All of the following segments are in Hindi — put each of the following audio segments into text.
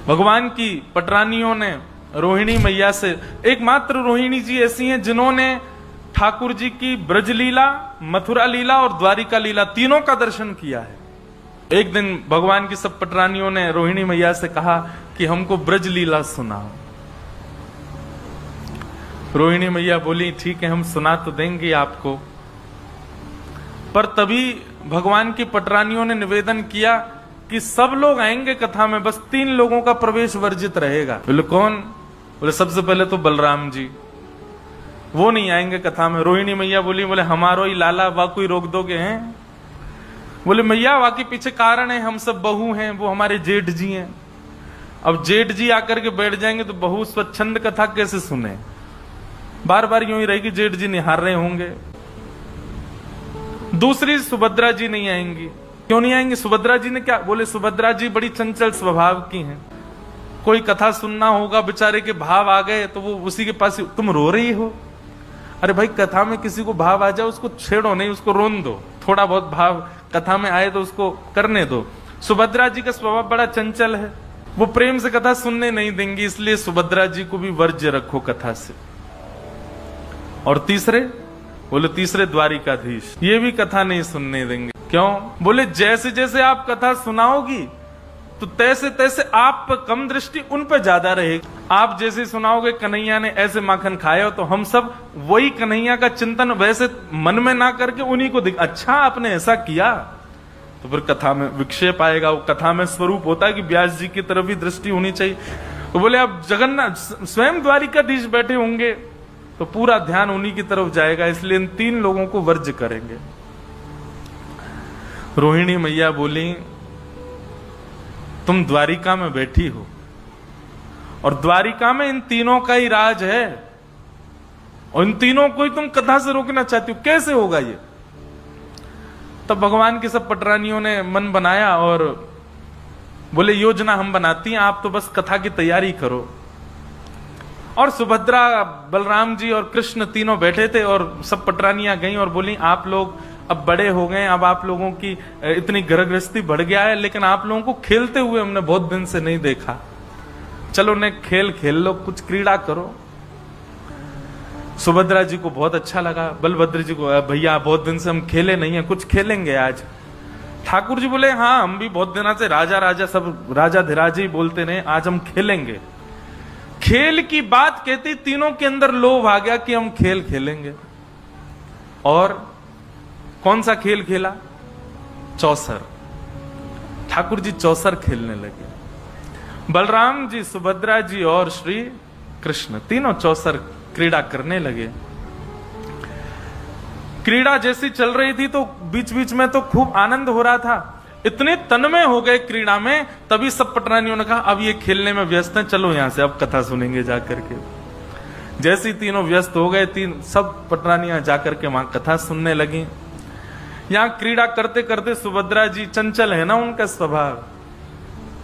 भगवान की पटरानियों ने रोहिणी मैया से, एकमात्र रोहिणी जी ऐसी हैं जिन्होंने ठाकुर जी की ब्रज लीला, मथुरा लीला और द्वारिका लीला तीनों का दर्शन किया है। एक दिन भगवान की सब पटरानियों ने रोहिणी मैया से कहा कि हमको ब्रज लीला सुनाओ। रोहिणी मैया बोली ठीक है, हम सुना तो देंगे आपको, पर तभी भगवान की पटरानियों ने निवेदन किया कि सब लोग आएंगे कथा में, बस 3 लोगों का प्रवेश वर्जित रहेगा। बोले कौन? बोले सबसे पहले तो बलराम जी, वो नहीं आएंगे कथा में। रोहिणी मैया बोली, बोले हमारो ही लाला, वा कोई रोक दोगे हैं? बोले मैया वाकई पीछे कारण है, हम सब बहू हैं, वो हमारे जेठ जी हैं। अब जेठ जी आकर के बैठ जाएंगे तो बहू स्वच्छंद कथा कैसे सुने? बार बार यूं ही रहेगी, जेठ जी निहार रहे होंगे। दूसरी सुभद्रा जी नहीं आएंगी। क्यों नहीं आएंगी? सुभद्रा जी ने क्या? बोले सुभद्रा जी बड़ी चंचल स्वभाव की हैं, कोई कथा सुनना होगा, बेचारे के भाव आ गए तो वो उसी के पास, तुम रो रही हो? अरे भाई कथा में किसी को भाव आ जाए उसको छेड़ो नहीं, उसको रोन दो। थोड़ा बहुत भाव कथा में आए तो उसको करने दो। सुभद्रा जी का स्वभाव बड़ा चंचल है, वो प्रेम से कथा सुनने नहीं देंगी, इसलिए सुभद्रा जी को भी वर्ज्य रखो कथा से। और तीसरे? बोले तीसरे द्वारिकाधीश, ये भी कथा नहीं सुनने देंगे। क्यों? बोले जैसे जैसे आप कथा सुनाओगी तो तैसे तैसे आप पर कम दृष्टि उन पर ज्यादा रहेगी। आप जैसे सुनाओगे कन्हैया ने ऐसे माखन खाया, तो हम सब वही कन्हैया का चिंतन वैसे मन में ना करके उन्हीं को अच्छा आपने ऐसा किया, तो फिर कथा में विक्षेप आएगा। वो कथा में स्वरूप होता है कि व्यास जी की तरफ भी दृष्टि होनी चाहिए। तो बोले अब जगन्नाथ स्वयं द्वारिकाधीश बैठे होंगे तो पूरा ध्यान उन्हीं की तरफ जाएगा, इसलिए इन 3 लोगों को वर्ज्य करेंगे। रोहिणी मैया बोली तुम द्वारिका में बैठी हो और द्वारिका में इन तीनों का ही राज है, और इन तीनों को ही तुम कथा से रोकना चाहती हो, कैसे होगा ये? तब भगवान की सब पटरानियों ने मन बनाया और बोले योजना हम बनाती हैं, आप तो बस कथा की तैयारी करो। और सुभद्रा, बलराम जी और कृष्ण तीनों बैठे थे और सब पटरानियां गईं और बोली आप लोग अब बड़े हो गए, अब आप लोगों की इतनी गृहस्थी बढ़ गया है, लेकिन आप लोगों को खेलते हुए हमने बहुत दिन से नहीं देखा, चलो ने खेल खेल लो, कुछ क्रीड़ा करो। सुभद्रा जी को बहुत अच्छा लगा, बलभद्र जी को भैया बहुत दिन से हम खेले नहीं है, कुछ खेलेंगे आज। ठाकुर जी बोले हाँ हम भी बहुत दिनों से राजा राजा सब राजा धीराज ही बोलते रहे, आज हम खेलेंगे। खेल की बात कहती तीनों के अंदर लोभ आ गया कि हम खेल खेलेंगे। और कौन सा खेल खेला? चौसर। ठाकुर जी चौसर खेलने लगे। बलराम जी, सुभद्रा जी और श्री कृष्ण तीनों चौसर क्रीड़ा करने लगे। क्रीड़ा जैसी चल रही थी तो बीच बीच में तो खूब आनंद हो रहा था, इतने तन्मय हो गए क्रीड़ा में, तभी सब पटरानियों ने कहा अब ये खेलने में व्यस्त हैं, चलो यहां से अब कथा सुनेंगे जाकर के। जैसे तीनों व्यस्त हो गए, सब पटरानियां जाकर के वहां कथा सुनने लगी। यहां क्रीड़ा करते करते सुभद्रा जी, चंचल है ना उनका स्वभाव,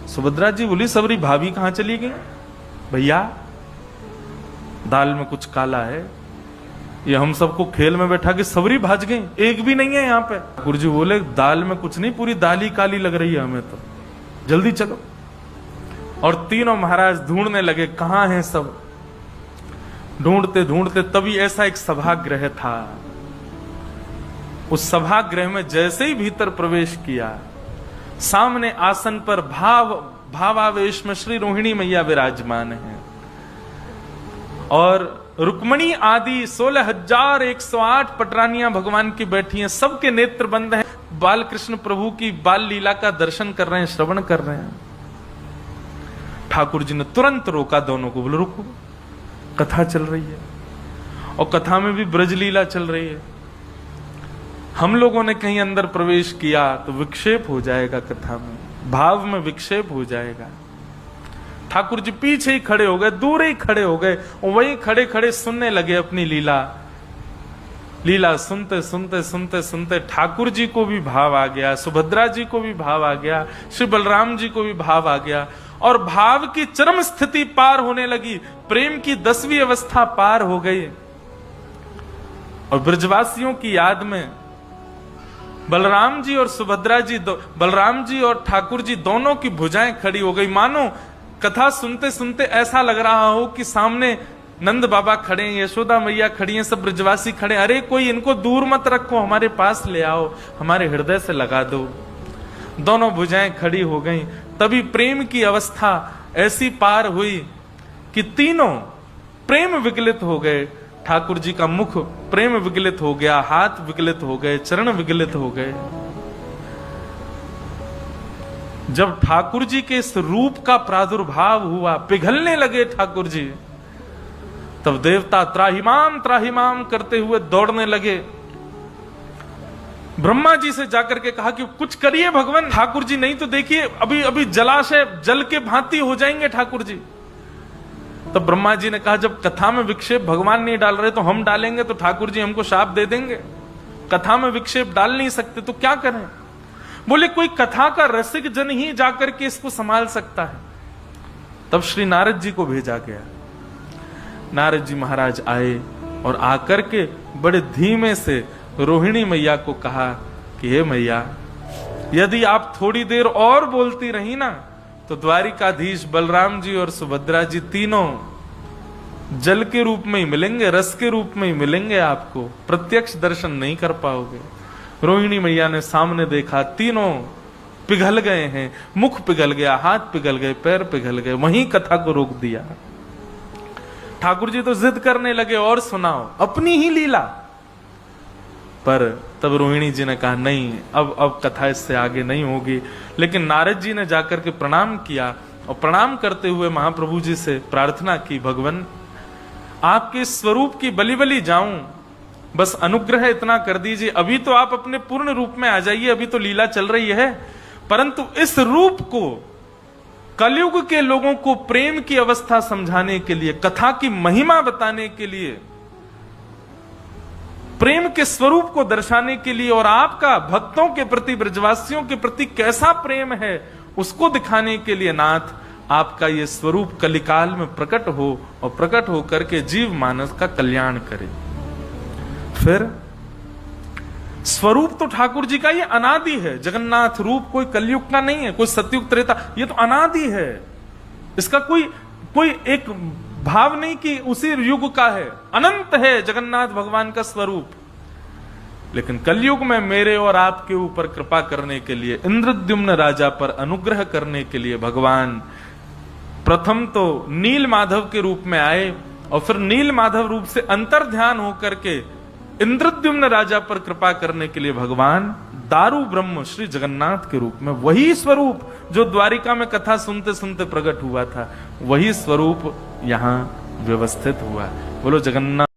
सुभद्रा जी बोली सबरी भाभी कहां चली गई? भैया दाल में कुछ काला है, ये हम सबको खेल में बैठा के सबरी भाज गई, एक भी नहीं है यहाँ पे। ठाकुर जी बोले दाल में कुछ नहीं, पूरी दाल ही काली लग रही है हमें तो, जल्दी चलो। और तीनों महाराज ढूंढने लगे कहां हैं सब। ढूंढते ढूंढते तभी ऐसा एक सभागृह था, उस सभागृह में जैसे ही भीतर प्रवेश किया, सामने आसन पर भावावेश में श्री रोहिणी मैया विराजमान है और रुक्मणी आदि 16,108 पटरानियां भगवान की बैठी हैं, सबके नेत्र बंद हैं, बाल कृष्ण प्रभु की बाल लीला का दर्शन कर रहे हैं, श्रवण कर रहे हैं। ठाकुर जी ने तुरंत रोका दोनों को, बोले रुको, कथा चल रही है और कथा में भी ब्रज लीला चल रही है, हम लोगों ने कहीं अंदर प्रवेश किया तो विक्षेप हो जाएगा, कथा में भाव में विक्षेप हो जाएगा। ठाकुर जी पीछे ही खड़े हो गए, दूर ही खड़े हो गए, वही खड़े खड़े सुनने लगे अपनी लीला। लीला सुनते सुनते सुनते सुनते ठाकुर जी को भी भाव आ गया, सुभद्रा जी को भी भाव आ गया, श्री बलराम जी को भी भाव आ गया और भाव की चरम स्थिति पार होने लगी, प्रेम की 10वीं अवस्था पार हो गई। और ब्रजवासियों की याद में बलराम जी और सुभद्रा जी, बलराम जी और ठाकुर जी दोनों की भुजाएं खड़ी हो गई, मानो कथा सुनते सुनते ऐसा लग रहा हो कि सामने नंद बाबा खड़े हैं, यशोदा मैया खड़ी हैं, सब ब्रजवासी खड़े, अरे कोई इनको दूर मत रखो, हमारे पास ले आओ, हमारे हृदय से लगा दो। दोनों भुजाएं खड़ी हो गईं। तभी प्रेम की अवस्था ऐसी पार हुई कि तीनों प्रेम विगलित हो गए। ठाकुर जी का मुख प्रेम विगलित हो गया, हाथ विगलित हो गए, चरण विगलित हो गए। जब ठाकुर जी के इस रूप का प्रादुर्भाव हुआ, पिघलने लगे ठाकुर जी, तब देवता त्राहिमाम करते हुए दौड़ने लगे। ब्रह्मा जी से जाकर के कहा कि कुछ करिए भगवान, ठाकुर जी नहीं तो देखिए अभी अभी जलाशय जल के भांति हो जाएंगे ठाकुर जी। तो ब्रह्मा जी ने कहा जब कथा में विक्षेप भगवान नहीं डाल रहे तो हम डालेंगे तो ठाकुर जी हमको शाप दे देंगे। कथा में विक्षेप डाल नहीं सकते तो क्या करें? बोले कोई कथा का रसिक जन ही जाकर के इसको संभाल सकता है। तब श्री नारद जी को भेजा गया। नारद जी महाराज आए और आकर के बड़े धीमे से रोहिणी मैया को कहा कि हे मैया, यदि आप थोड़ी देर और बोलती रही ना तो द्वारिकाधीश बलराम जी और सुभद्रा जी तीनों जल के रूप में ही मिलेंगे, रस के रूप में ही मिलेंगे, आपको प्रत्यक्ष दर्शन नहीं कर पाओगे। रोहिणी मैया ने सामने देखा, तीनों पिघल गए हैं, मुख पिघल गया, हाथ पिघल गए, पैर पिघल गए, वहीं कथा को रोक दिया। ठाकुर जी तो जिद करने लगे और सुनाओ अपनी ही लीला, पर तब रोहिणी जी ने कहा नहीं, अब कथा इससे आगे नहीं होगी। लेकिन नारद जी ने जाकर के प्रणाम किया और प्रणाम करते हुए महाप्रभु जी से प्रार्थना की, भगवान आपके स्वरूप की बलि बलि जाऊं, बस अनुग्रह इतना कर दीजिए। अभी तो आप अपने पूर्ण रूप में आ जाइए, अभी तो लीला चल रही है, परंतु इस रूप को कलयुग के लोगों को प्रेम की अवस्था समझाने के लिए, कथा की महिमा बताने के लिए, प्रेम के स्वरूप को दर्शाने के लिए और आपका भक्तों के प्रति, ब्रजवासियों के प्रति कैसा प्रेम है उसको दिखाने के लिए नाथ आपका ये स्वरूप कलिकाल में प्रकट हो और प्रकट हो करके जीव मानस का कल्याण करे। फिर स्वरूप तो ठाकुर जी का ये अनादि है, जगन्नाथ रूप कोई कलयुग का नहीं है, कोई सतयुग त्रेता, ये तो अनादि है। इसका कोई एक भाव नहीं कि उसी युग का है, अनंत है जगन्नाथ भगवान का स्वरूप। लेकिन कलयुग में मेरे और आपके ऊपर कृपा करने के लिए, इंद्रद्युम्न राजा पर अनुग्रह करने के लिए भगवान प्रथम तो नील माधव के रूप में आए और फिर नील माधव रूप से अंतर ध्यान होकर के इंद्रद्युम्न राजा पर कृपा करने के लिए भगवान दारू ब्रह्म श्री जगन्नाथ के रूप में, वही स्वरूप जो द्वारिका में कथा सुनते सुनते प्रकट हुआ था, वही स्वरूप यहां व्यवस्थित हुआ। बोलो जगन्नाथ।